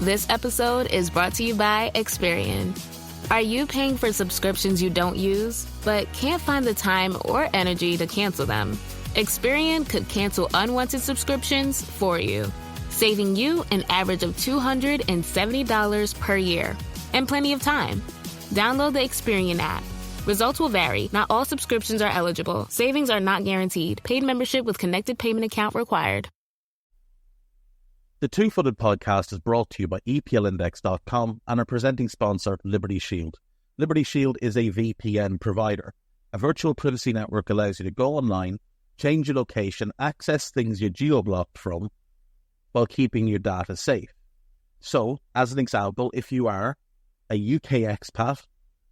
This episode is brought to you by Experian. Are you paying for subscriptions you don't use, but can't find the time or energy to cancel them? Experian could cancel unwanted subscriptions for you, saving you an average of $270 per year. And plenty of time. Download the Experian app. Results will vary. Not all subscriptions are eligible. Savings are not guaranteed. Paid membership with connected payment account required. The Two-Footed Podcast is brought to you by EPLindex.com and our presenting sponsor, Liberty Shield. Liberty Shield is a VPN provider. A virtual privacy network allows you to go online, change your location, access things you're geo-blocked from, while keeping your data safe. So, as an example, if you are a UK expat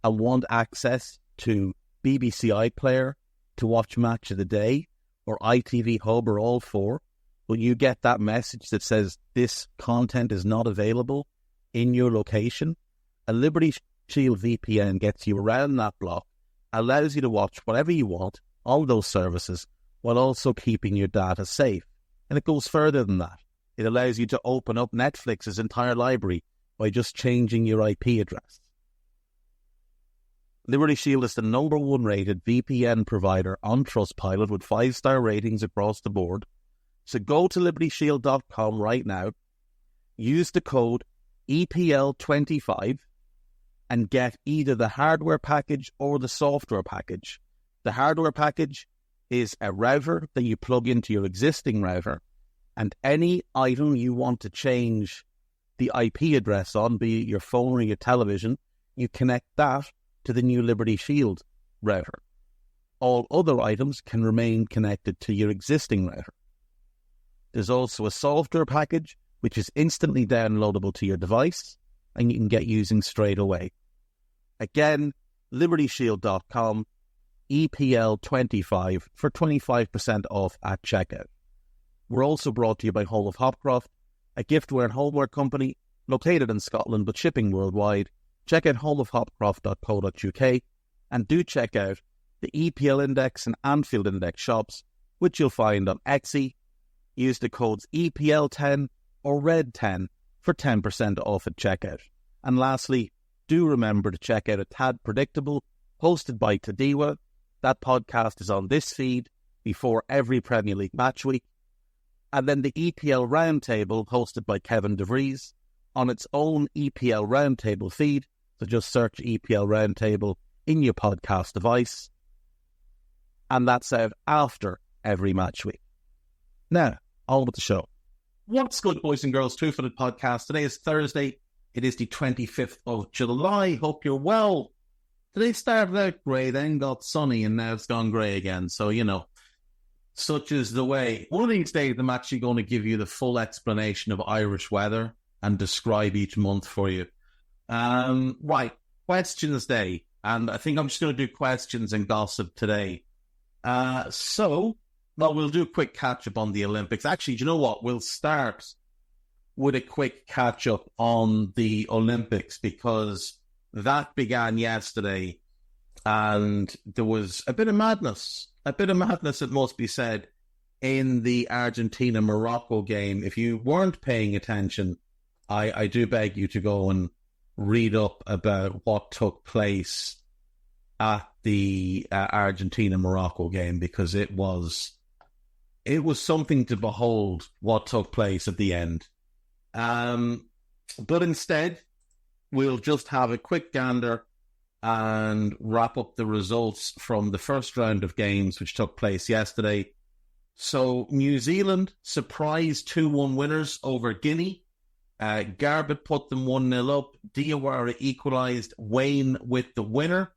and want access to BBC iPlayer to watch Match of the Day, or ITV Hub, or all four, will you get that message that says this content is not available in your location? A Liberty Shield VPN gets you around that block, allows you to watch whatever you want on those services, while also keeping your data safe. And it goes further than that. It allows you to open up Netflix's entire library by just changing your IP address. Liberty Shield is the #1 rated VPN provider on Trustpilot with 5-star ratings across the board. So go to libertyshield.com right now, use the code EPL25 and get either the hardware package or the software package. The hardware package is a router that you plug into your existing router, and any item you want to change the IP address on, be it your phone or your television, you connect that to the new Liberty Shield router. All other items can remain connected to your existing router. There's also a software package, which is instantly downloadable to your device, and you can get using straight away. Again, libertyshield.com, EPL25 for 25% off at checkout. We're also brought to you by Home of Hopcroft, a giftware and homeware company located in Scotland but shipping worldwide. Check out homeofhopcroft.co.uk and do check out the EPL Index and Anfield Index shops, which you'll find on Etsy. Use the codes EPL10 or RED10 for 10% off at checkout. And lastly, do remember to check out A Tad Predictable, hosted by Tadiwa. That podcast is on this feed before every Premier League match week. And then the EPL Roundtable, hosted by Kevin DeVries, on its own EPL Roundtable feed. So just search EPL Roundtable in your podcast device. And that's out after every match week. Now, on with the show. What's good, boys and girls? Two-Footed Podcast. Today is Thursday. It is the 25th of July. Hope you're well. Today started out grey, then got sunny, and now it's gone grey again. So, you know, such is the way. One of these days, I'm actually going to give you the full explanation of Irish weather and describe each month for you. Right, questions day. And I think I'm just going to do questions and gossip today. Well, we'll do a quick catch-up on the Olympics. Actually, do you know what? We'll start with a quick catch-up on the Olympics because that began yesterday and there was a bit of madness, it must be said, in the Argentina-Morocco game. If you weren't paying attention, I do beg you to go and read up about what took place at the Argentina-Morocco game because it was something to behold what took place at the end. But instead, we'll just have a quick gander and wrap up the results from the first round of games which took place yesterday. So New Zealand surprise 2-1 winners over Guinea. Garbett put them 1-0 up. Diawara equalised. Wayne with the winner.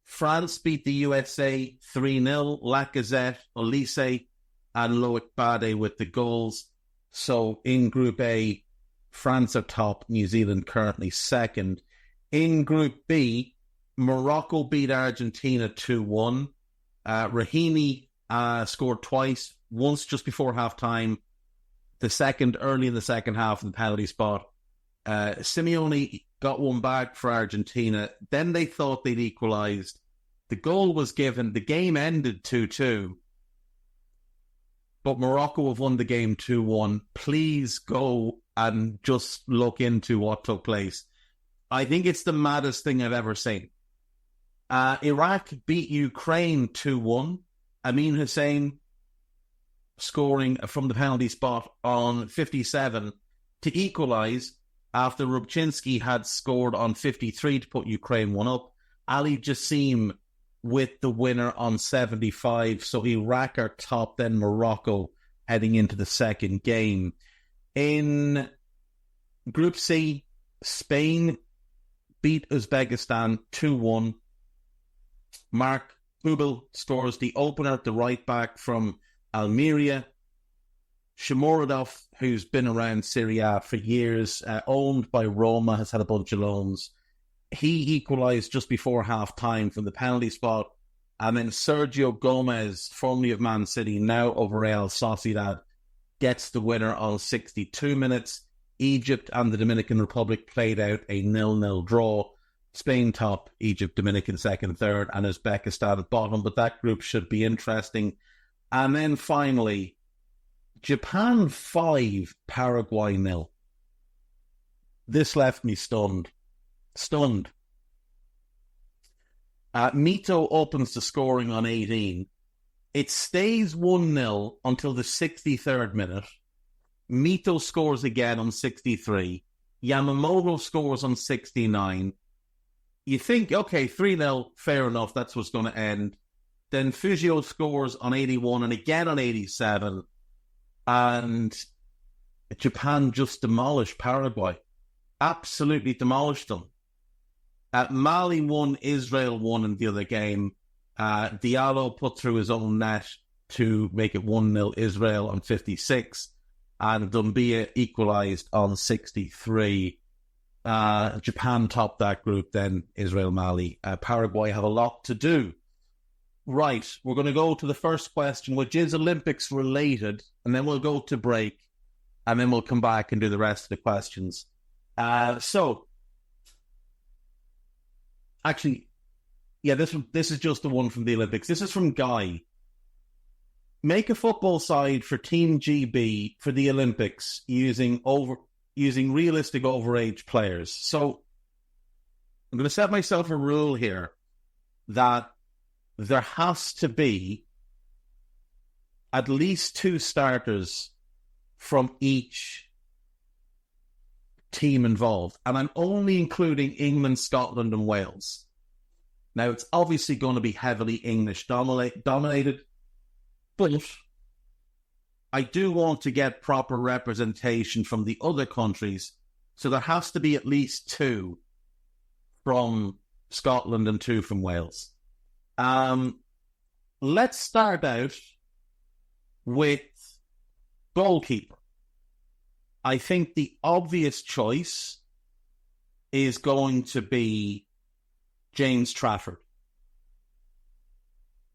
France beat the USA 3-0. Lacazette, Olise and Loic Bade with the goals. So in Group A, France are top, New Zealand currently second. In Group B, Morocco beat Argentina 2-1. Rahimi scored twice, once just before half-time, the second early in the second half in the penalty spot. Simeone got one back for Argentina. Then they thought they'd equalised. The goal was given. The game ended 2-2. But Morocco have won the game 2-1. Please go and just look into what took place. I think it's the maddest thing I've ever seen. Iraq beat Ukraine 2-1. Amin Hussein scoring from the penalty spot on 57 to equalise after Rubchinsky had scored on 53 to put Ukraine 1 up. Ali Jassim with the winner on 75. So Iraq are top, then Morocco heading into the second game. In Group C, Spain beat Uzbekistan 2-1. Mark Hubel scores the opener at the right back from Almeria. Shomurodov, who's been around Serie A for years, owned by Roma, has had a bunch of loans. He equalised just before half-time from the penalty spot. And then Sergio Gomez, formerly of Man City, now of Real Sociedad, gets the winner on 62 minutes. Egypt and the Dominican Republic played out a 0-0 draw. Spain top, Egypt, Dominican second, third, and Uzbekistan at bottom. But that group should be interesting. And then finally, Japan 5, Paraguay 0. This left me stunned. Mito opens the scoring on 18. It stays 1-0 until the 63rd minute. Mito scores again on 63. Yamamoto scores on 69. You think, okay, 3-0, fair enough, that's what's going to end. Then Fujio scores on 81 and again on 87. And Japan just demolished Paraguay. Absolutely demolished them. Mali won, Israel won in the other game. Diallo put through his own net to make it 1-0 Israel on 56. And Doumbia equalised on 63. Japan topped that group, then Israel, Mali. Paraguay have a lot to do. Right, we're going to go to the first question, which is Olympics related, and then we'll go to break, and then we'll come back and do the rest of the questions. Actually, yeah, this is just the one from the Olympics. This is from Guy. Make a football side for Team GB for the Olympics using realistic overage players. So I'm going to set myself a rule here that there has to be at least 2 starters from each team involved. And I'm only including England, Scotland, and Wales. Now, it's obviously going to be heavily English dominated, but I do want to get proper representation from the other countries. So there has to be at least 2 from Scotland and 2 from Wales. Let's start out with goalkeeper. I think the obvious choice is going to be James Trafford.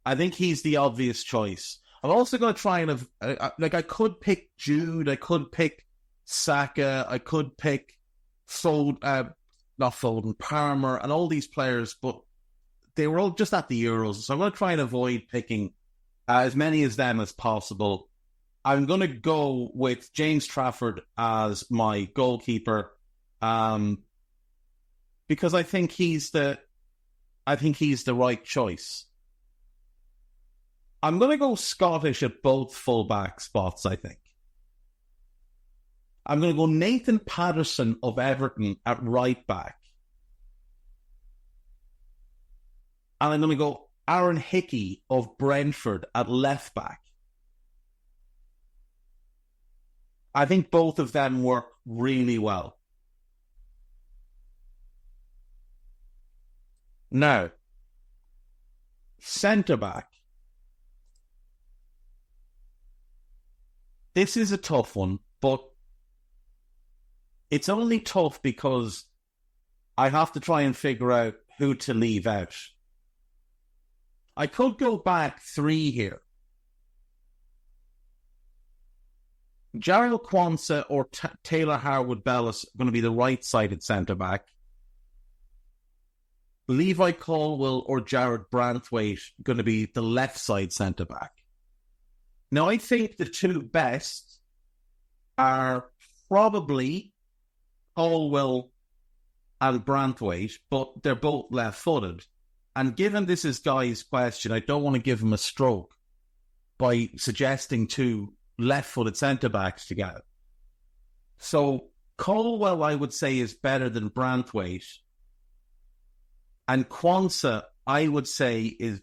I think he's the obvious choice. I'm also going to try and I could pick Jude, I could pick Saka, I could pick Palmer, and all these players, but they were all just at the Euros, so I'm going to try and avoid picking as many as them as possible. I'm going to go with James Trafford as my goalkeeper, because I think he's the right choice. I'm going to go Scottish at both fullback spots, I think. I'm going to go Nathan Patterson of Everton at right back. And I'm going to go Aaron Hickey of Brentford at left back. I think both of them work really well. Now, centre-back. This is a tough one, but it's only tough because I have to try and figure out who to leave out. I could go back 3 here. Jarrell Quansah or Taylor Harwood-Bellis are going to be the right-sided centre-back. Levi Colwill or Jared Branthwaite going to be the left-side centre-back. Now, I think the 2 best are probably Colwell and Branthwaite, but they're both left-footed. And given this is Guy's question, I don't want to give him a stroke by suggesting two left-footed centre-backs to go. So Colwell, I would say, is better than Branthwaite. And Quansah, I would say, is...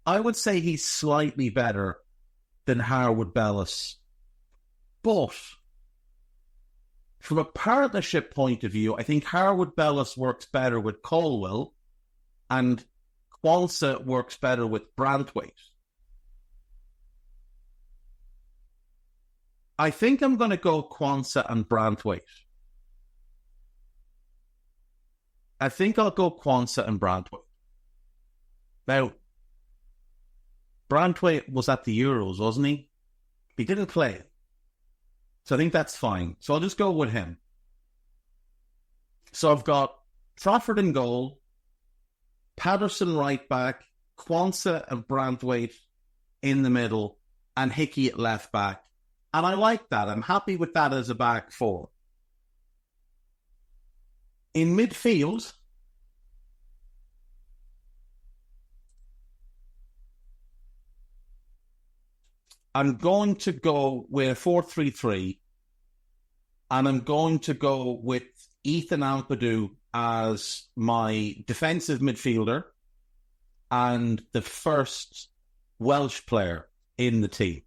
I would say he's slightly better than Harwood-Bellis. But from a partnership point of view, I think Harwood-Bellis works better with Colwell and Quansah works better with Branthwaite. I think I'm going to go Quansah and Branthwaite. I think I'll go Quansah and Branthwaite. Now, Branthwaite was at the Euros, wasn't he? He didn't play. So I think that's fine. So I'll just go with him. So I've got Trafford in goal, Patterson right back, Quansah and Branthwaite in the middle, and Hickey at left back. And I like that. I'm happy with that as a back four. In midfield, I'm going to go with 4-3-3, and I'm going to go with Ethan Ampadu as my defensive midfielder and the first Welsh player in the team.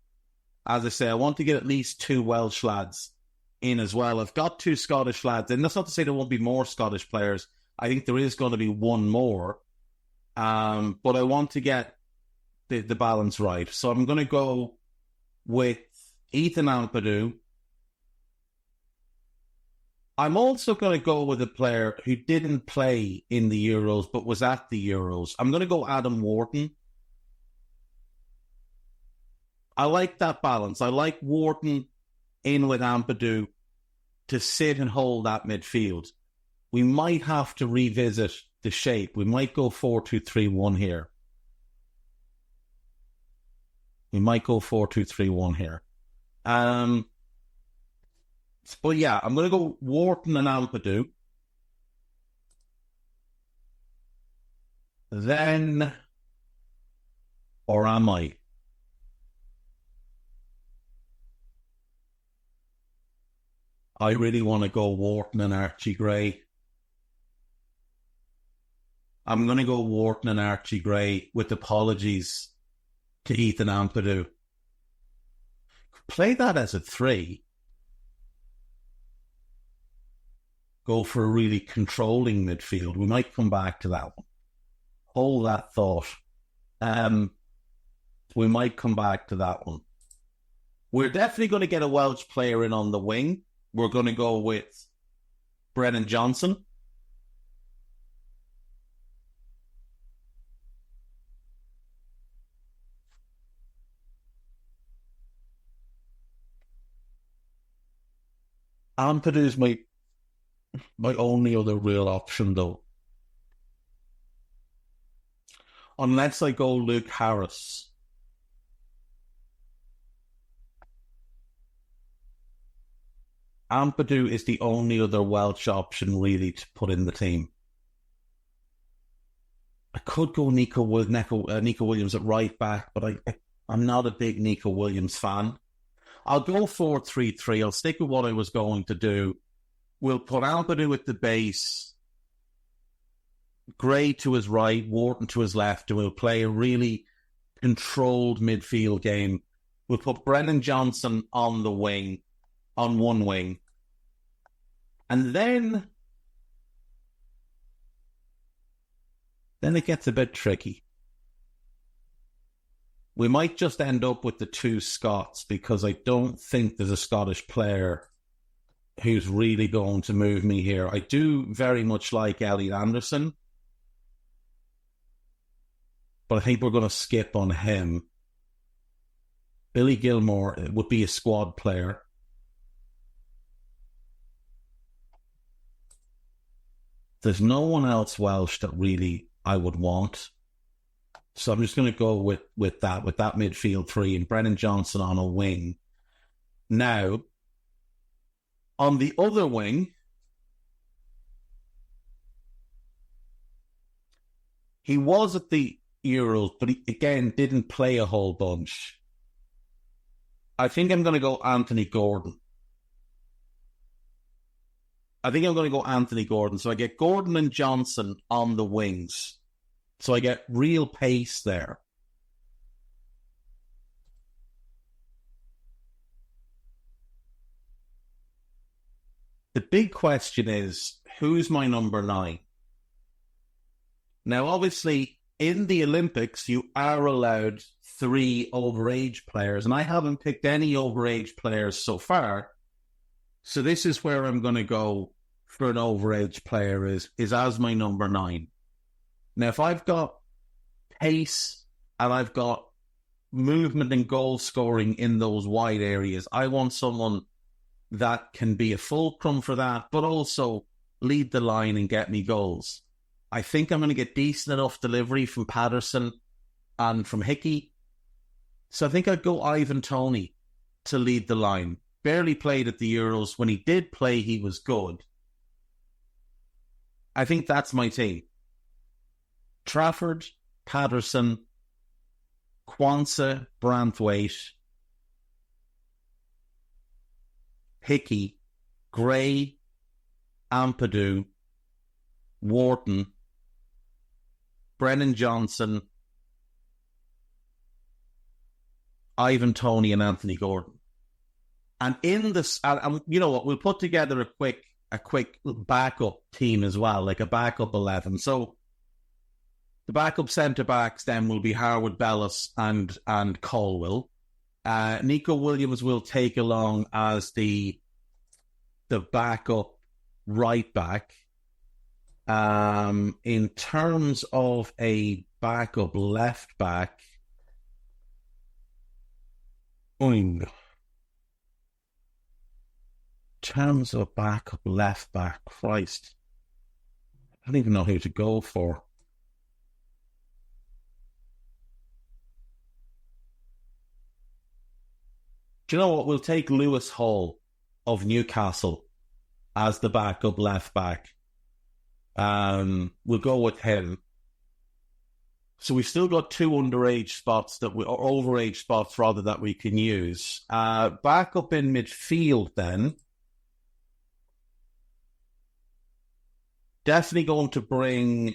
As I say, I want to get at least two Welsh lads in as well. I've got two Scottish lads, and that's not to say there won't be more Scottish players. I think there is going to be one more, but I want to get the balance right. So I'm going to go with Ethan Ampadu. I'm also going to go with a player who didn't play in the Euros but was at the Euros. I'm going to go Adam Wharton. I like that balance. I like Wharton in with Ampadu to sit and hold that midfield. We might have to revisit the shape. We might go 4-2-3-1 here. We might go 4-2-3-1 here. But yeah, I'm going to go Wharton and Ampadu. Then, or am I? I really want to go Wharton and Archie Gray. I'm going to go Wharton and Archie Gray with apologies to Ethan Ampadu. Play that as a 3. Go for a really controlling midfield. We might come back to that one. Hold that thought. We might come back to that one. We're definitely going to get a Welsh player in on the wing. We're going to go with Brennan Johnson. Ampadu's my only other real option, though. Unless I go Luke Harris. Ampadu is the only other Welsh option really to put in the team. I could go Nico Williams at right back, but I'm not a big Nico Williams fan. I'll go 4-3-3. I'll stick with what I was going to do. We'll put Ampadu at the base, Gray to his right, Wharton to his left, and we'll play a really controlled midfield game. We'll put Brennan Johnson on the wing, on one wing. And then it gets a bit tricky. We might just end up with the two Scots because I don't think there's a Scottish player who's really going to move me here. I do very much like Elliot Anderson, but I think we're going to skip on him. Billy Gilmore would be a squad player. There's no one else Welsh that really I would want. So I'm just going to go with that midfield three and Brennan Johnson on a wing. Now, on the other wing, he was at the Euros, but he, again, didn't play a whole bunch. I think I'm going to go Anthony Gordon. So I get Gordon and Johnson on the wings. So I get real pace there. The big question is, who's my number 9? Now, obviously, in the Olympics, you are allowed 3 overage players, and I haven't picked any overage players so far. So this is where I'm going to go for an overage player is as my number 9. Now, if I've got pace and I've got movement and goal scoring in those wide areas, I want someone that can be a fulcrum for that, but also lead the line and get me goals. I think I'm going to get decent enough delivery from Patterson and from Hickey. So I think I'd go Ivan Toney to lead the line. Barely played at the Euros. When he did play, he was good. I think that's my team. Trafford, Patterson, Quansah, Branthwaite, Hickey, Gray, Ampadu, Wharton, Brennan Johnson, Ivan Toney, and Anthony Gordon. And in this, you know what, we'll put together a quick backup team as well, like a backup 11. So the backup centre-backs then will be Harwood Bellis and Colwell. Nico Williams will take along as the backup right-back. In terms of a backup left-back, in terms of a backup left-back, Christ, I don't even know who to go for. Do you know what? We'll take Lewis Hall of Newcastle as the backup left-back. We'll go with him. So we've still got 2 underage spots or overage spots rather that we can use. Back up in midfield then. Definitely going to bring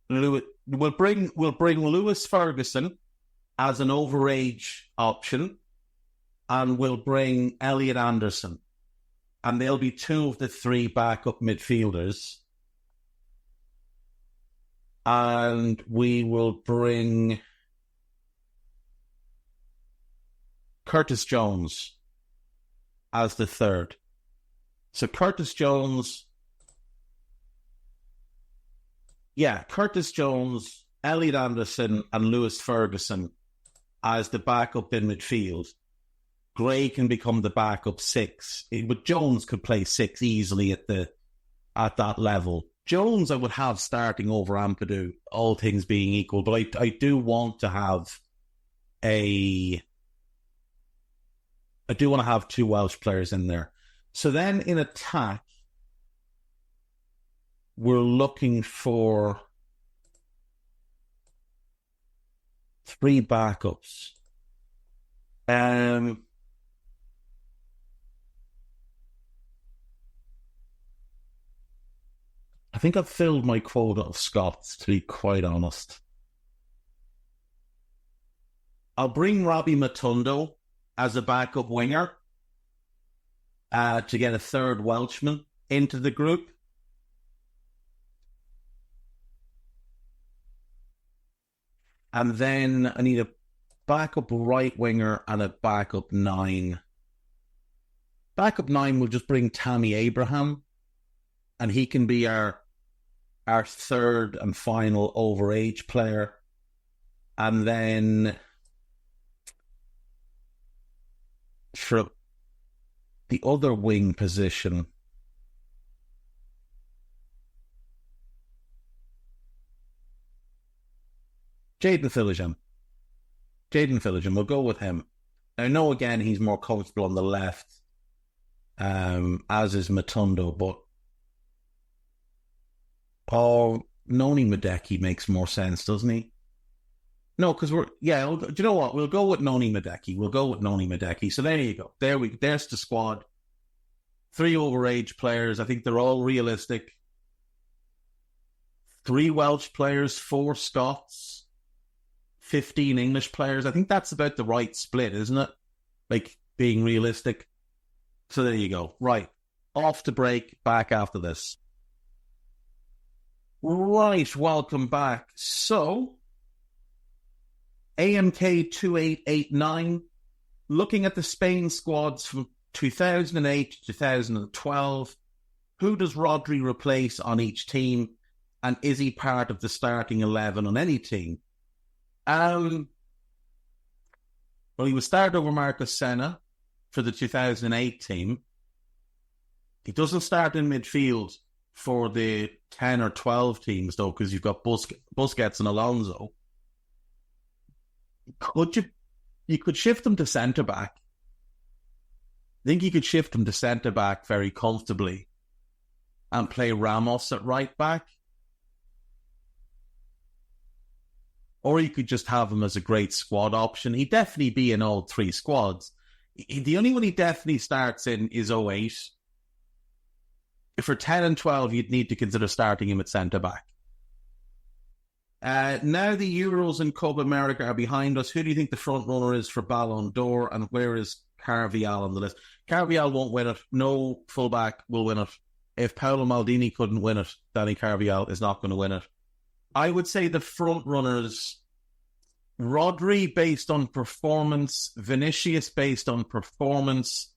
Lewis. We'll bring Lewis Ferguson as an overage option, and we'll bring Elliot Anderson. And they'll be 2 of the 3 backup midfielders. And we will bring Curtis Jones as the 3rd. So Curtis Jones, Elliot Anderson and Lewis Ferguson as the backup in midfield. Gray can become the backup 6, but Jones could play 6 easily at that level. Jones I would have starting over Ampadu, all things being equal, but I do want to have 2 Welsh players in there. So then in attack, we're looking for 3 backups. I think I've filled my quota of Scots, to be quite honest. I'll bring Robbie Matondo as a backup winger to get a 3rd Welshman into the group. And then I need a backup right winger and a backup 9. Backup 9 will just bring Tammy Abraham, and he can be our 3rd and final overage player. And then for the other wing position, Jadon Philogene. We'll go with him. I know, again, he's more comfortable on the left, as is Matundo, but Noni Madeki makes more sense, doesn't he? No, because do you know what? We'll go with Noni Madeki. So there you go. There's the squad. 3 overage players. I think they're all realistic. 3 Welsh players, 4 Scots, 15 English players. I think that's about the right split, isn't it? Like, being realistic. So there you go. Right. Off to break. Back after this. Right. Welcome back. So, AMK 2889, looking at the Spain squads from 2008 to 2012, who does Rodri replace on each team, and is he part of the starting 11 on any team? Well, he would start over Marcos Senna for the 2008 team. He doesn't start in midfield for the 10 or 12 teams, though, because you've got Busquets and Alonso. You could shift him to centre-back. I think you could shift him to centre-back very comfortably and play Ramos at right-back. Or you could just have him as a great squad option. He'd definitely be in all 3 squads. The only one he definitely starts in is 08. For 10 and 12, you'd need to consider starting him at centre-back. Now the Euros and Copa America are behind us. Who do you think the front runner is for Ballon d'Or, and where is Carvajal on the list? Carvajal won't win it. No fullback will win it. If Paolo Maldini couldn't win it, Dani Carvajal is not going to win it. I would say the front runners, Rodri based on performance, Vinicius based on performance,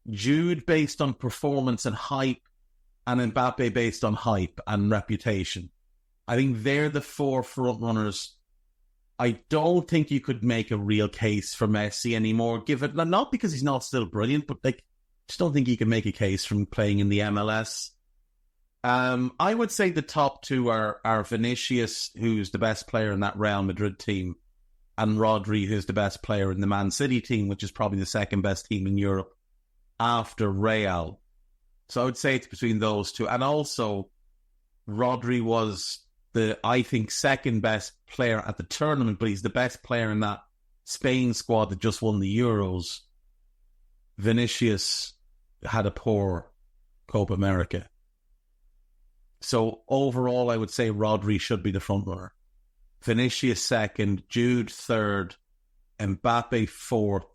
Jude based on performance and hype, and Mbappe based on hype and reputation. I think they're the 4 front runners. I don't think you could make a real case for Messi anymore, not because he's not still brilliant, but just don't think you can make a case from playing in the MLS. I would say the top 2 are Vinicius, who's the best player in that Real Madrid team, and Rodri, who's the best player in the Man City team, which is probably the second best team in Europe after Real. So I would say it's between those 2. And also, Rodri was I think, second best player at the tournament, but he's the best player in that Spain squad that just won the Euros. Vinicius had a poor Copa America. So overall, I would say Rodri should be the front runner. Vinicius second, Jude third, Mbappe fourth.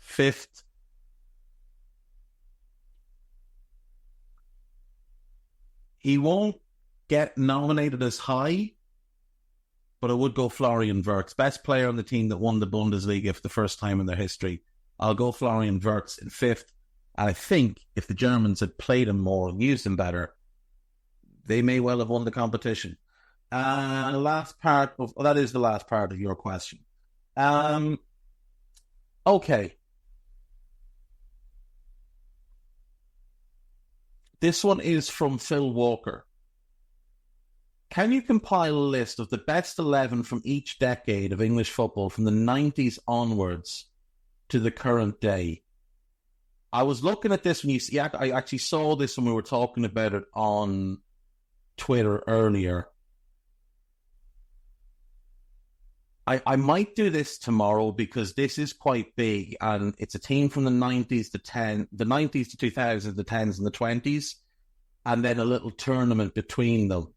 Fifth, he won't get nominated as high, but I would go Florian Wirtz, best player on the team that won the Bundesliga for the first time in their history. I'll go Florian Wirtz in fifth. And I think if the Germans had played him more and used him better, they may well have won the competition. And that is the last part of your question. Okay. This one is from Phil Walker. Can you compile a list of the best 11 from each decade of English football from the 90s onwards to the current day? I was looking at this I actually saw this when we were talking about it on Twitter earlier. I might do this tomorrow because this is quite big, and it's a team from the 90s to 2000s, the 10s and the 20s, and then a little tournament between them.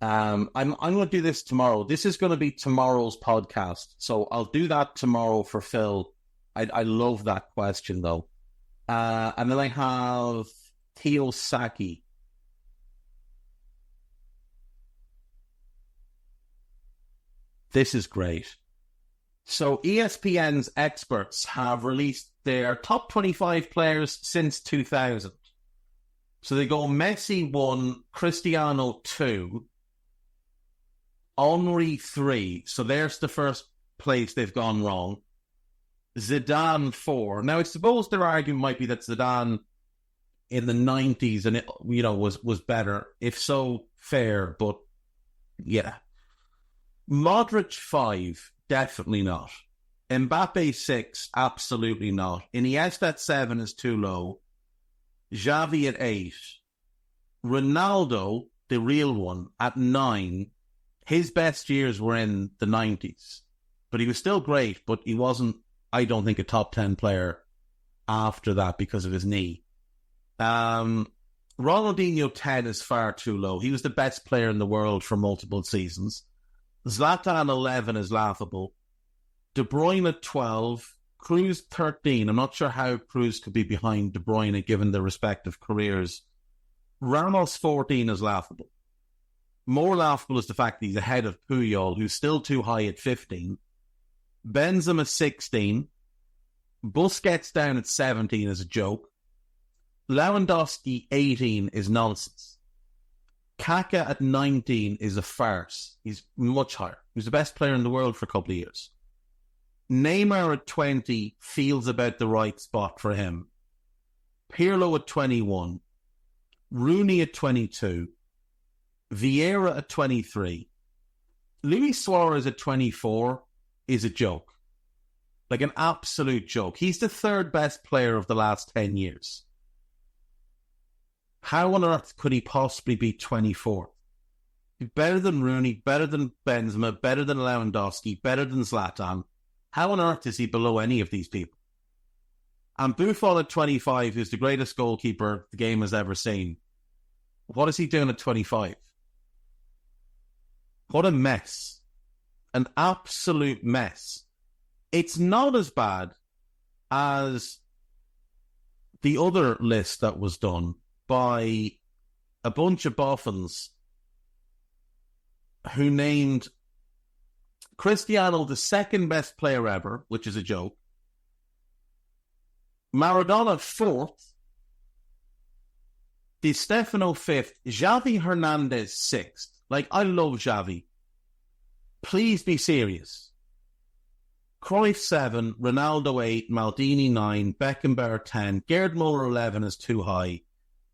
I'm going to do this tomorrow. This is going to be tomorrow's podcast, so I'll do that tomorrow for Phil. I love that question though. And then I have Theo Saki. This is great. So ESPN's experts have released their top 25 players since 2000. So they go Messi 1, Cristiano 2, Henry 3. So there's the first place they've gone wrong. Zidane 4. Now, I suppose their argument might be that Zidane in the 90s and was better. If so, fair, but Yeah. Modric 5, definitely not. Mbappe 6, absolutely not. Iniesta at 7 is too low. Xavi at 8. Ronaldo, the real one, at 9. His best years were in the 90s. But he was still great, but he wasn't, I don't think, a top 10 player after that because of his knee. Ronaldinho 10 is far too low. He was the best player in the world for multiple seasons. Zlatan 11 is laughable. De Bruyne at 12. Cruz 13. I'm not sure how Cruz could be behind De Bruyne given their respective careers. Ramos 14 is laughable. More laughable is the fact that he's ahead of Puyol, who's still too high at 15. Benzema 16. Busquets down at 17 is a joke. Lewandowski 18 is nonsense. Kaka at 19 is a farce. He's much higher. He was the best player in the world for a couple of years. Neymar at 20 feels about the right spot for him. Pirlo at 21. Rooney at 22. Vieira at 23. Luis Suarez at 24 is a joke. Like an absolute joke. He's the third best player of the last 10 years. How on earth could he possibly be 24th? Better than Rooney, better than Benzema, better than Lewandowski, better than Zlatan. How on earth is he below any of these people? And Buffon at 25, who's the greatest goalkeeper the game has ever seen. What is he doing at 25? What a mess. An absolute mess. It's not as bad as the other list that was done by a bunch of boffins who named Cristiano the second best player ever, which is a joke. Maradona 4th. Di Stefano 5th. Xavi Hernandez 6th. Like, I love Xavi. Please be serious. Cruyff 7, Ronaldo 8, Maldini 9, Beckenbauer 10, Gerd Muller 11 is too high.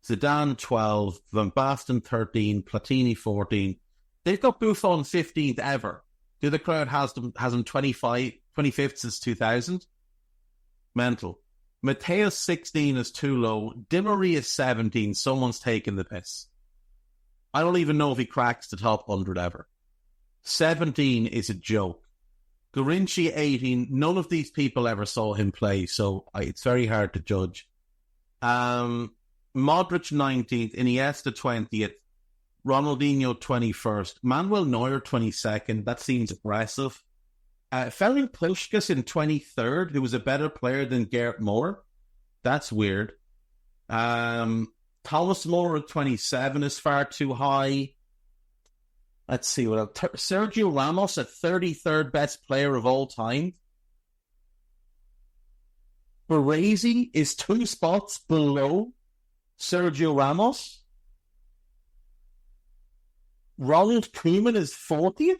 Zidane 12, Van Basten 13, Platini 14. They've got Buffon 15th ever. The other crowd has him 25th since 2000. Mental. Mateus 16 is too low. Di Maria 17. Someone's taking the piss. I don't even know if he cracks the top 100 ever. 17 is a joke. Garinci 18. None of these people ever saw him play, so it's very hard to judge. Modric 19th, Iniesta 20th, Ronaldinho 21st, Manuel Neuer 22nd. That seems aggressive. Ferenc Puskas in 23rd, who was a better player than Gerd Muller. That's weird. Thomas Muller at 27 is far too high. Let's see what else. Sergio Ramos at 33rd best player of all time. Baresi is 2 spots below Sergio Ramos. Ronald Koeman is 40th.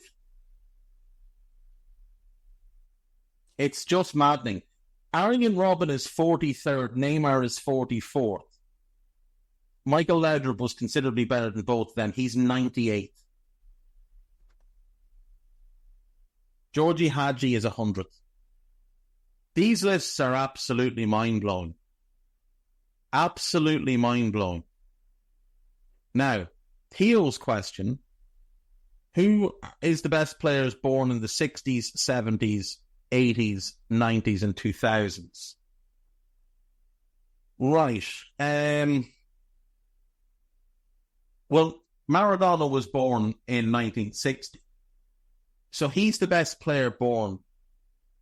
It's just maddening. Arjen Robben is 43rd. Neymar is 44th. Michael Laudrup was considerably better than both of them. He's 98th. Georgie Hadji is 100th. These lists are absolutely mind-blowing. Absolutely mind-blowing. Now, Theo's question, who is the best players born in the 60s, 70s, 80s, 90s, and 2000s? Right. Well, Maradona was born in 1960. So he's the best player born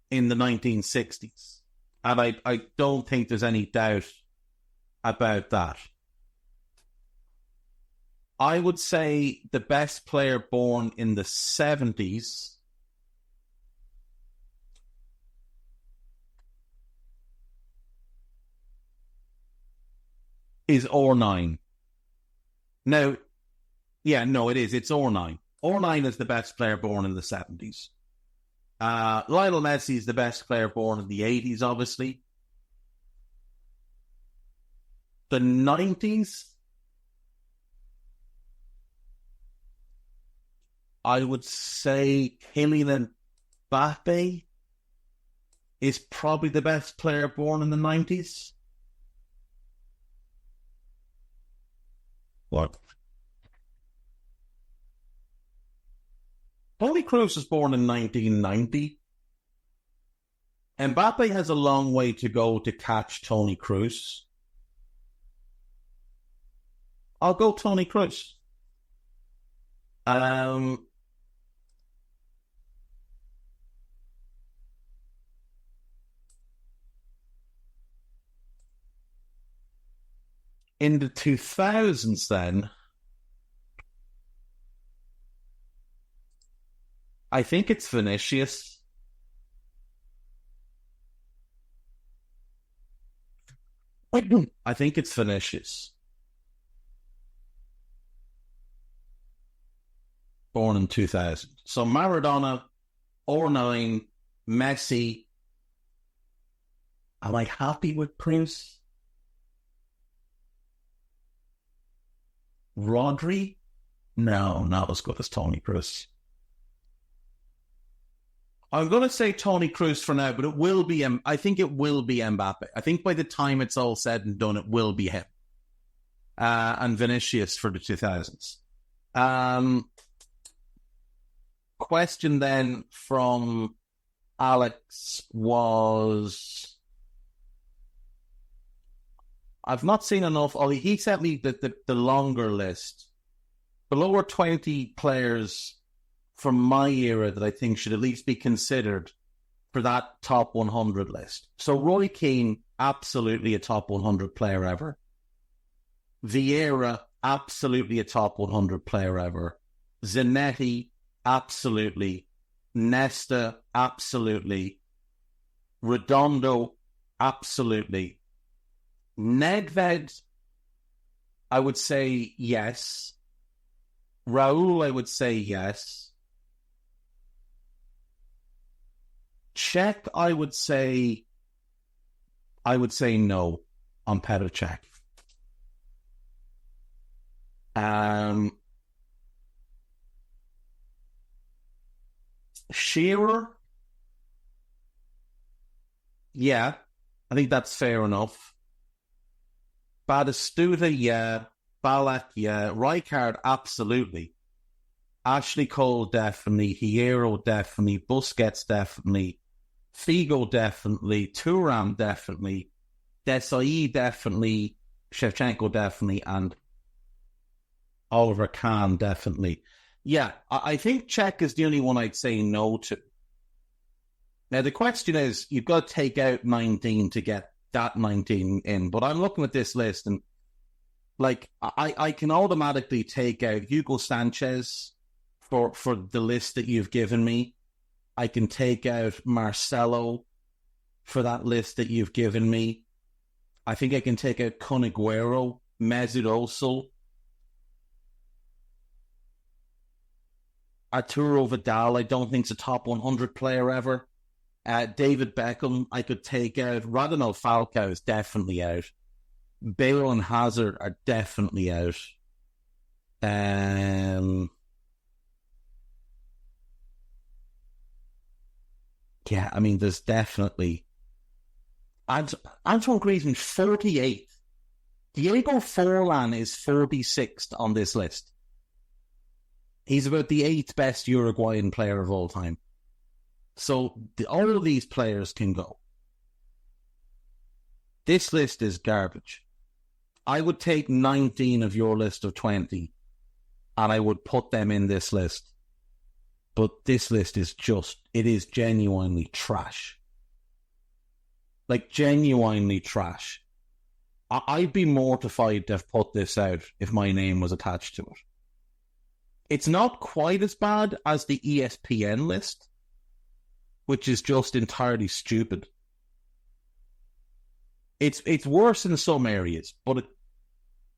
in the 1960s. And I don't think there's any doubt about that. I would say the best player born in the 70s is R9. Now, yeah, no, it is. It's R9. R9 is the best player born in the 70s. Lionel Messi is the best player born in the 80s, obviously. The 90s, I would say Kylian Mbappe is probably the best player born in the 90s. What? Toni Kroos was born in 1990. Mbappe has a long way to go to catch Toni Kroos. I'll go Toni Kroos. In the 2000s then, I think it's Vinicius. I think it's Vinicius. Born in 2000. So Maradona, 09, Messi. Am I happy with Kroos? Rodri? No, not as good as Toni Kroos. I'm going to say Toni Kroos for now, but it will be, I think it will be Mbappe. I think by the time it's all said and done, it will be him. And Vinicius for the 2000s. Question then from Alex was, I've not seen enough. He sent me the longer list. Below are 20 players from my era that I think should at least be considered for that top 100 list. So Roy Keane, absolutely a top 100 player ever. Vieira, absolutely a top 100 player ever. Zanetti, absolutely. Nesta, absolutely. Redondo, absolutely. Nedved, I would say yes. Raul, I would say yes. Czech, I would say no on Petr Cech. Shearer, yeah, I think that's fair enough. Batistuta, yeah. Ballack, yeah. Rijkaard, absolutely. Ashley Cole, definitely. Hierro, definitely. Busquets, definitely. Figo, definitely. Thuram, definitely. Desailly, definitely. Shevchenko, definitely. And Oliver Kahn, definitely. Yeah, I think Czech is the only one I'd say no to. Now, the question is, you've got to take out 19 to get that 19 in. But I'm looking at this list and, like, I can automatically take out Hugo Sanchez for the list that you've given me. I can take out Marcelo for that list that you've given me. I think I can take out Kun Aguero, Mesut Ozil, Arturo Vidal, I don't think is a top 100 player ever. David Beckham, I could take out. Radamel Falcao is definitely out. Bale and Hazard are definitely out. Yeah, I mean, there's definitely... Antoine Griezmann, 48th. Diego Forlan is 46th on this list. He's about the 8th best Uruguayan player of all time. So all of these players can go. This list is garbage. I would take 19 of your list of 20 and I would put them in this list. But this list is it is genuinely trash. Like, genuinely trash. I'd be mortified to have put this out if my name was attached to it. It's not quite as bad as the ESPN list, which is just entirely stupid. It's worse in some areas, but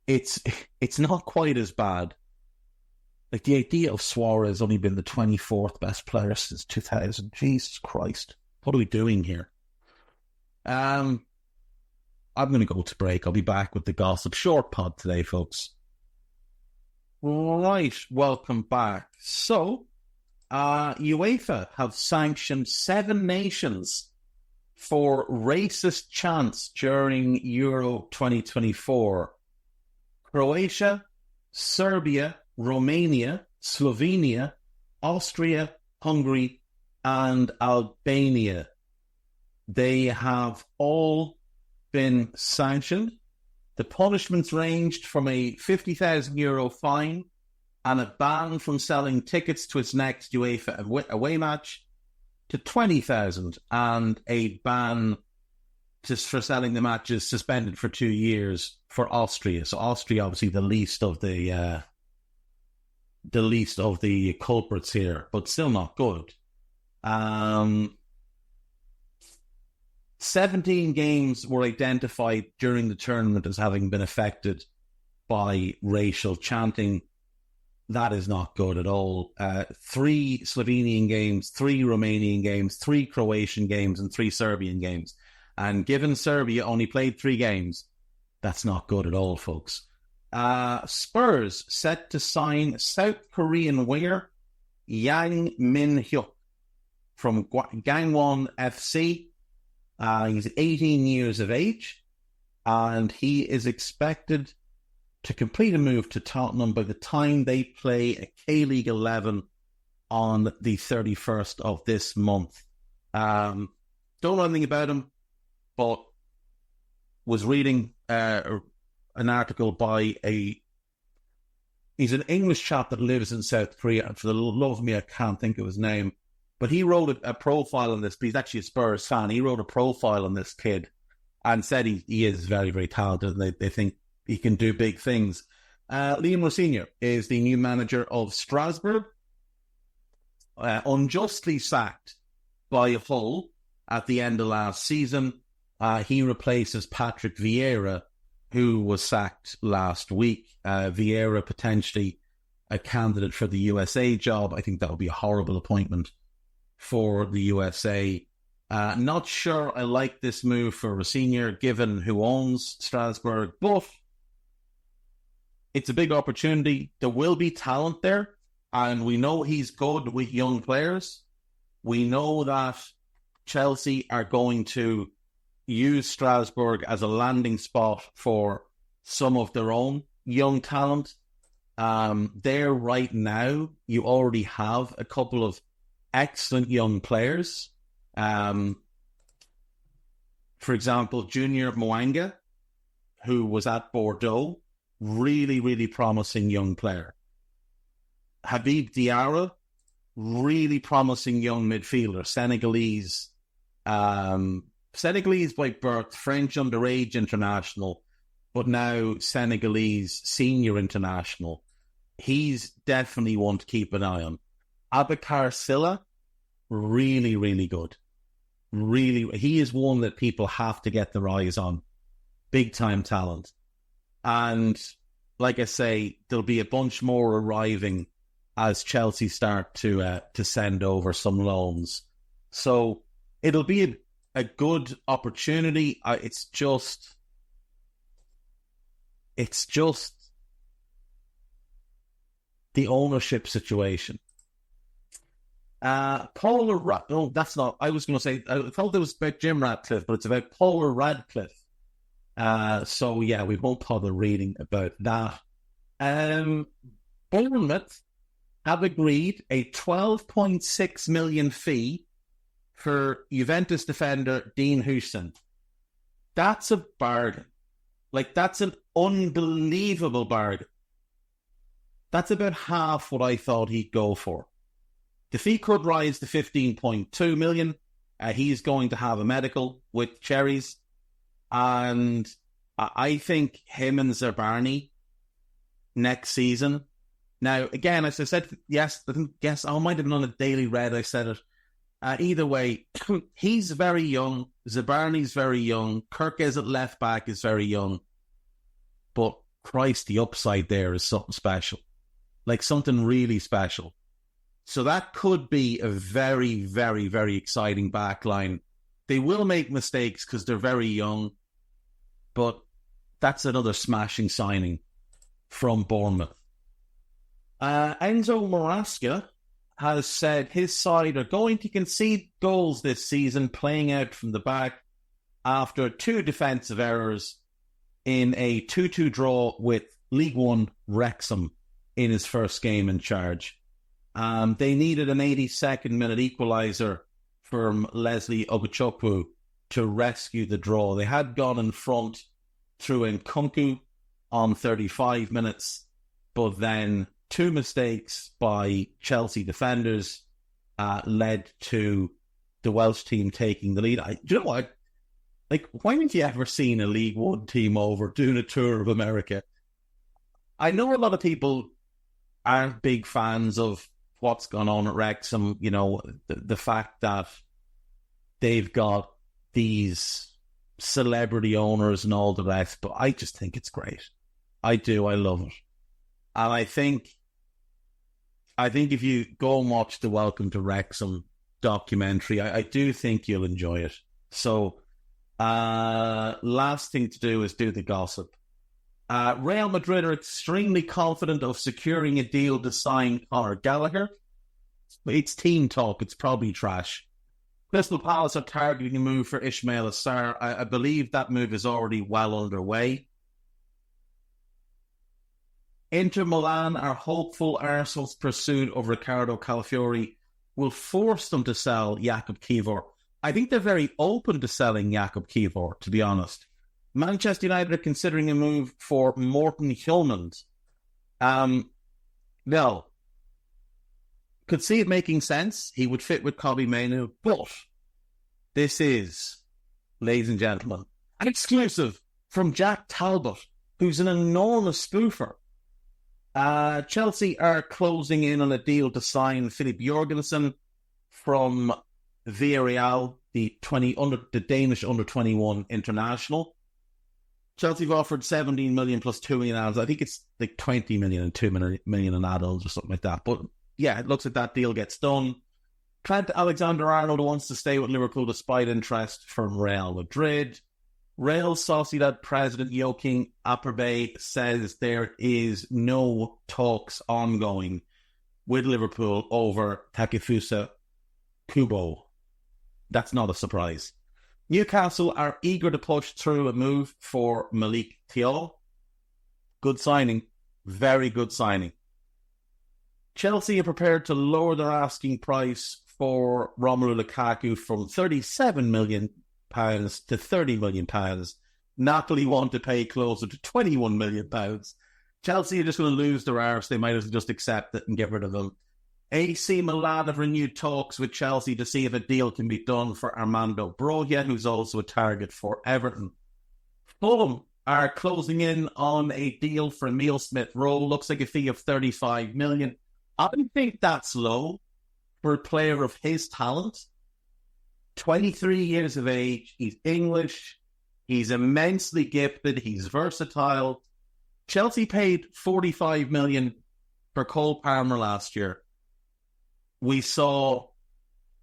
it's not quite as bad. Like, the idea of Suarez only been the 24th best player since 2000. Jesus Christ. What are we doing here? I'm going to go to break. I'll be back with the gossip. Short pod today, folks. Right, welcome back. So, UEFA have sanctioned 7 nations for racist chants during Euro 2024. Croatia, Serbia, Romania, Slovenia, Austria, Hungary, and Albania. They have all been sanctioned. The punishments ranged from a €50,000 fine and a ban from selling tickets to its next UEFA away match to 20,000 and a ban for selling the matches suspended for 2 years for Austria. So Austria, obviously, the least of the culprits here, but still not good. 17 games were identified during the tournament as having been affected by racial chanting. That is not good at all. 3 Slovenian games, 3 Romanian games, 3 Croatian games, and 3 Serbian games. And given Serbia only played 3 games, that's not good at all, folks. Spurs set to sign South Korean winger Yang Min-hyuk from Gangwon FC. He's 18 years of age, and he is expected to complete a move to Tottenham by the time they play a K-League 11 on the 31st of this month. Don't know anything about him, but was reading an article by he's an English chap that lives in South Korea, and for the love of me, I can't think of his name. But he wrote a profile on this. He's actually a Spurs fan. He wrote a profile on this kid and said he is very, very talented, and they think he can do big things. Liam Rossinier is the new manager of Strasbourg, unjustly sacked by Hull at the end of last season. He replaces Patrick Vieira, who was sacked last week. Vieira potentially a candidate for the USA job. I think that would be a horrible appointment for the USA. Not sure I like this move for Rossinier, given who owns Strasbourg, but it's a big opportunity. There will be talent there, and we know he's good with young players. We know that Chelsea are going to use Strasbourg as a landing spot for some of their own young talent. There right now, you already have a couple of excellent young players. For example, Junior Mwanga, who was at Bordeaux, really, really promising young player. Habib Diarra, really promising young midfielder, Senegalese by birth, French underage international, but now Senegalese senior international. He's definitely one to keep an eye on. Abakar Silla, really, really good. Really, he is one that people have to get their eyes on. Big time talent. And like I say, there'll be a bunch more arriving as Chelsea start to send over some loans. So it'll be a good opportunity. It's just the ownership situation. Paula Radcliffe. No, that's not. I was going to say, I thought it was about Jim Radcliffe, but it's about Paula Radcliffe. So yeah, we won't bother reading about that. Bournemouth have agreed a 12.6 million fee for Juventus defender Dean Huijsen. That's a bargain. Like, that's an unbelievable bargain. That's about half what I thought he'd go for. The fee could rise to 15.2 million. He's going to have a medical with Cherries. And I think him and Zabarny next season. Now, again, as I said, I might have been on a Daily Red, I said it. Either way, he's very young. Zabarny's very young. Kirkes at left back is very young. But Christ, the upside there is something special. Like something really special. So that could be a very, very, very exciting back line. They will make mistakes because they're very young. But that's another smashing signing from Bournemouth. Enzo Maresca has said his side are going to concede goals this season, playing out from the back after 2 defensive errors in a 2-2 draw with League One Wrexham in his first game in charge. They needed an 82nd minute equaliser from Leslie Ogochukwu to rescue the draw. They had gone in front through Nkunku on 35 minutes, but then 2 mistakes by Chelsea defenders led to the Welsh team taking the lead. Do you know what? Like, why haven't you ever seen a League One team over doing a tour of America? I know a lot of people aren't big fans of what's gone on at Wrexham, you know, the fact that they've got these celebrity owners and all the rest, but I just think it's great. I do. I love it. And I think if you go and watch the Welcome to Wrexham documentary, I do think you'll enjoy it. So, last thing to do is do the gossip. Real Madrid are extremely confident of securing a deal to sign Conor Gallagher. It's team talk. It's probably trash. Crystal Palace are targeting a move for Ismail Assar. I believe that move is already well underway. Inter Milan are hopeful Arsenal's pursuit of Ricardo Calafiori will force them to sell Jakub Kivor. I think they're very open to selling Jakub Kivor, to be honest. Manchester United are considering a move for Morten Hjulmand. No. Could see it making sense. He would fit with Kobbie Mainoo, but this is, ladies and gentlemen, an exclusive from Jack Talbot, who's an enormous spoofer. Chelsea are closing in on a deal to sign Philip Jorgensen from Villarreal, the Danish under-21 international. Chelsea have offered 17 million plus 2 million adults. I think it's like 20 million and 2 million in adults or something like that. But yeah, it looks like that deal gets done. Trent Alexander-Arnold wants to stay with Liverpool despite interest from Real Madrid. Real Sociedad president Joaquin Aperbe says there is no talks ongoing with Liverpool over Takefusa Kubo. That's not a surprise. Newcastle are eager to push through a move for Malik Thiaw. Good signing. Very good signing. Chelsea are prepared to lower their asking price for Romelu Lukaku from £37 million to £30 million. Napoli want to pay closer to £21 million. Chelsea are just going to lose their arse. They might as well just accept it and get rid of them. AC Milan have renewed talks with Chelsea to see if a deal can be done for Armando Broja, who's also a target for Everton. Fulham are closing in on a deal for Emile Smith-Rowe. Looks like a fee of $35 million. I think that's low for a player of his talent. 23 years of age. He's English. He's immensely gifted. He's versatile. Chelsea paid $45 million for Cole Palmer last year. We saw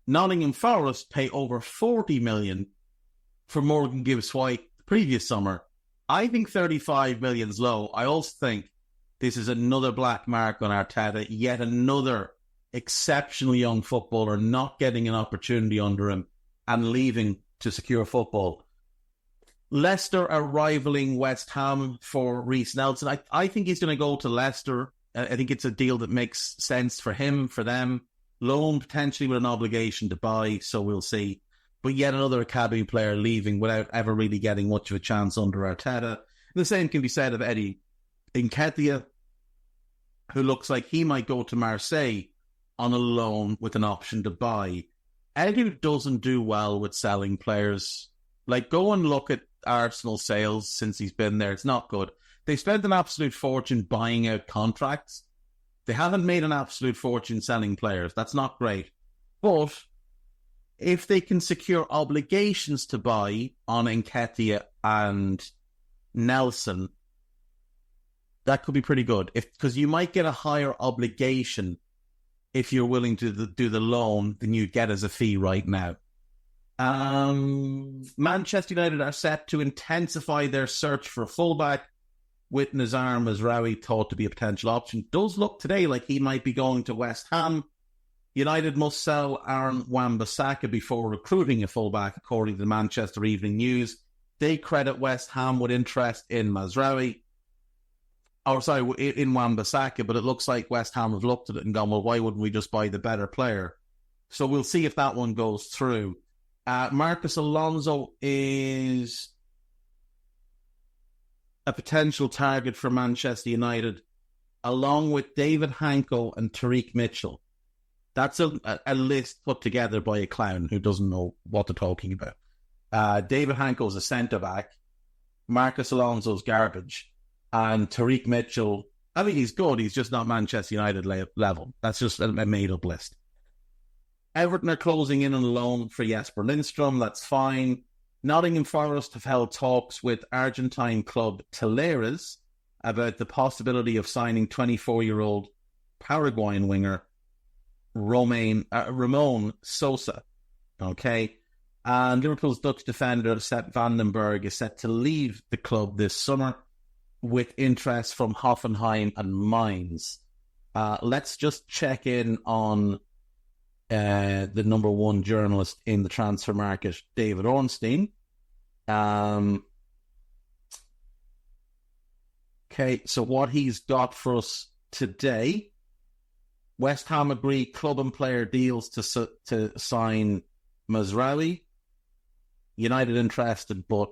Nottingham Forest pay over $40 million for Morgan Gibbs-White the previous summer. I think $35 million is low. I also think this is another black mark on Arteta, yet another exceptional young footballer not getting an opportunity under him and leaving to secure football. Leicester are rivaling West Ham for Reece Nelson. I think he's going to go to Leicester. I think it's a deal that makes sense for him, for them. Loan potentially with an obligation to buy, so we'll see. But yet another academy player leaving without ever really getting much of a chance under Arteta. The same can be said of Eddie Nketiah, who looks like he might go to Marseille on a loan with an option to buy. Eddie doesn't do well with selling players. Like, go and look at Arsenal sales since he's been there. It's not good. They spent an absolute fortune buying out contracts. They haven't made an absolute fortune selling players. That's not great. But if they can secure obligations to buy on Nketiah and Nelson, that could be pretty good. Because you might get a higher obligation if you're willing to do the loan than you get as a fee right now. Manchester United are set to intensify their search for a fullback, with Nazar Mazraoui thought to be a potential option. Does look today like he might be going to West Ham. United must sell Aaron Wan-Bissaka before recruiting a fullback, according to the Manchester Evening News. They credit West Ham with interest in Mazraoui. In Wan-Bissaka, but it looks like West Ham have looked at it and gone, well, why wouldn't we just buy the better player? So we'll see if that one goes through. Marcus Alonso is a potential target for Manchester United, along with David Hanko and Tariq Mitchell. That's a list put together by a clown who doesn't know what they're talking about. David Hanko's a centre-back. Marcus Alonso's garbage. And Tariq Mitchell, I think he's good. He's just not Manchester United level. That's just a made-up list. Everton are closing in on a loan for Jesper Lindstrom. That's fine. Nottingham Forest have held talks with Argentine club Talleres about the possibility of signing 24-year-old Paraguayan winger Ramon Sosa. Okay. And Liverpool's Dutch defender Sepp Vandenberg is set to leave the club this summer with interest from Hoffenheim and Mainz. Let's just check in on the number one journalist in the transfer market, David Ornstein. Okay, so what he's got for us today: West Ham agree club and player deals to sign Mazraoui. United interested, but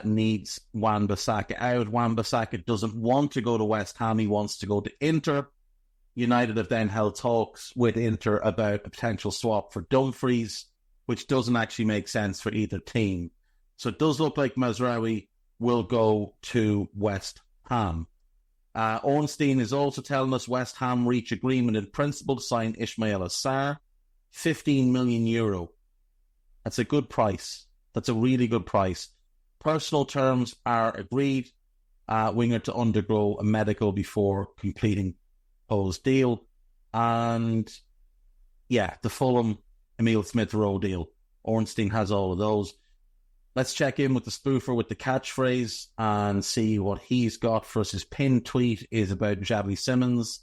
needs Wan-Bissaka out. Wan-Bissaka doesn't want to go to West Ham. He wants to go to Inter. United have then held talks with Inter about a potential swap for Dumfries, which doesn't actually make sense for either team. So it does look like Mazraoui will go to West Ham. Ornstein is also telling us West Ham reach agreement in principle to sign Ismail Assar, €15 million. That's a good price. That's a really good price. Personal terms are agreed. Winger to undergo a medical before completing proposed deal. And yeah, the Fulham Emile Smith-Rowe deal. Ornstein has all of those. Let's check in with the spoofer with the catchphrase and see what he's got for us. His pinned tweet is about Xavi Simons.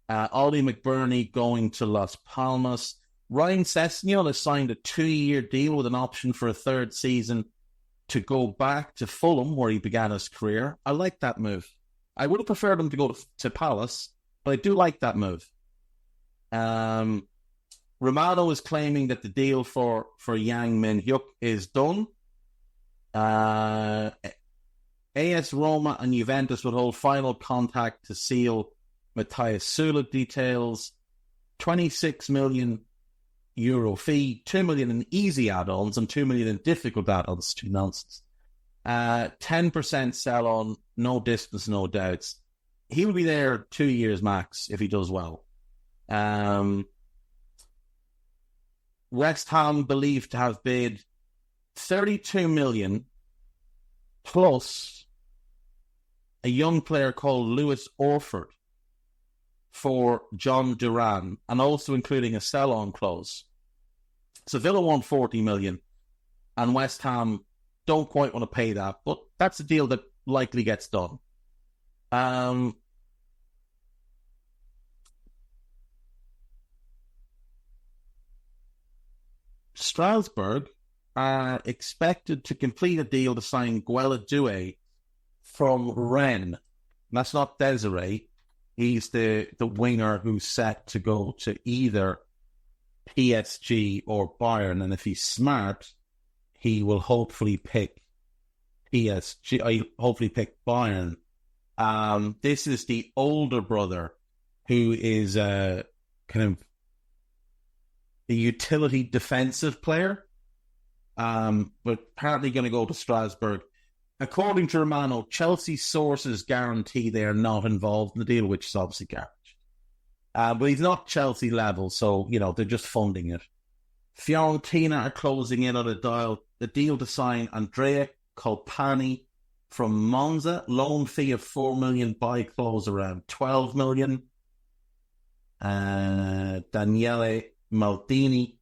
Ollie McBurney going to Las Palmas. Ryan Sessegnon has signed a 2-year deal with an option for a third season to go back to Fulham, where he began his career. I like that move. I would have preferred him to go to Palace, but I do like that move. Romano is claiming that the deal for Yang Min-hyuk is done. AS Roma and Juventus would hold final contact to seal Matthias Sulik details. €26 million fee, 2 million in easy add-ons and 2 million in difficult add-ons. Too nonsense. 10% sell on, no distance, no doubts. He'll be there 2 years max if he does well. West Ham believed to have bid 32 million plus a young player called Lewis Orford for John Duran, and also including a sell-on clause. So Villa want 40 million, and West Ham don't quite want to pay that, but that's a deal that likely gets done. Strasbourg are expected to complete a deal to sign Guela Doué from Rennes. That's not Desiree. He's the winger who's set to go to either PSG or Bayern, and if he's smart, he will hopefully pick PSG. Hopefully pick Bayern. This is the older brother who is kind of a utility defensive player, but apparently going to go to Strasbourg. According to Romano, Chelsea sources guarantee they are not involved in the deal, which is obviously garbage. But he's not Chelsea level, so, they're just funding it. Fiorentina are closing in on the deal to sign Andrea Colpani from Monza. Loan fee of 4 million, buy clause around 12 million. Daniele Maldini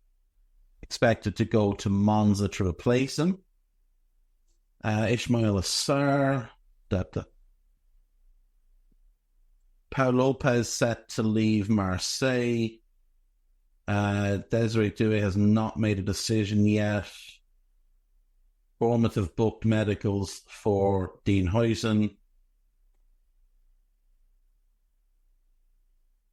expected to go to Monza to replace him. Ismail Assar. Paul Lopez set to leave Marseille. Desiree Douay has not made a decision yet. Bournemouth have booked medicals for Dean Huijsen.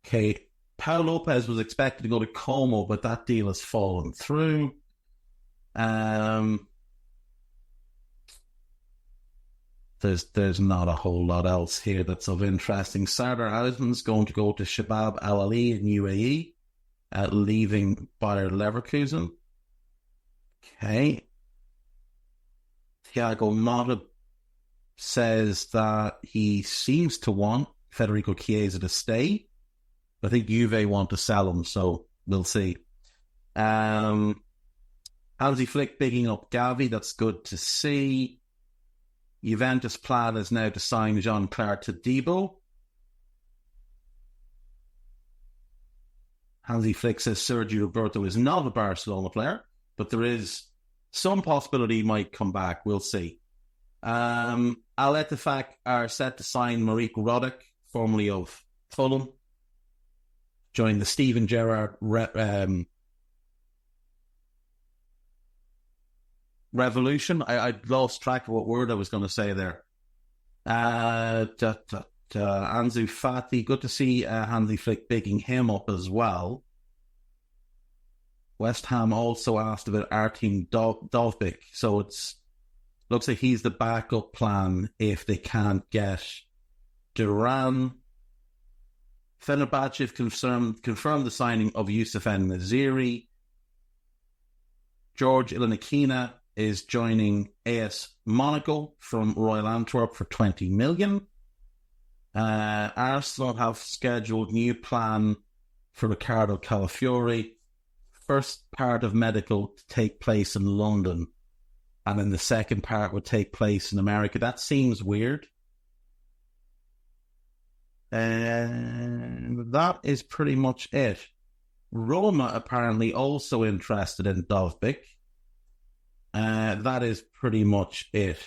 Okay, Pau Lopez was expected to go to Como, but that deal has fallen through. There's not a whole lot else here that's of interesting. Sardar Azman's going to go to Shabab Al Ali in UAE, leaving Bayer Leverkusen. Okay. Thiago Motta says that he seems to want Federico Chiesa to stay. I think Juve want to sell him, so we'll see. Hansi Flick bigging up Gavi, that's good to see. Juventus' plan is now to sign Jean-Claire Todibo. Hansi Flick says Sergio Roberto is not a Barcelona player, but there is some possibility he might come back. We'll see. Al Ettifaq are set to sign Marek Roddick, formerly of Fulham. Join the Steven Gerrard revolution. I lost track of what word I was going to say there. Ansu Fati, good to see Hansi Flick bigging him up as well. West Ham also asked about Artem Dovbyk, so it's looks like he's the backup plan if they can't get Duran. Fenerbahce have confirmed the signing of Youssef En-Nesyri. George Ilinakina is joining AS Monaco from Royal Antwerp for 20 million. Arsenal have scheduled new plan for Ricardo Calafiori. First part of medical to take place in London, and then the second part would take place in America. That seems weird. And that is pretty much it. Roma apparently also interested in Dovbyk. That is pretty much it.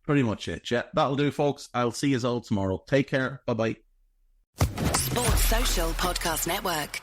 Pretty much it. Yeah, that'll do, folks. I'll see you all tomorrow. Take care. Bye-bye. Sports Social Podcast Network.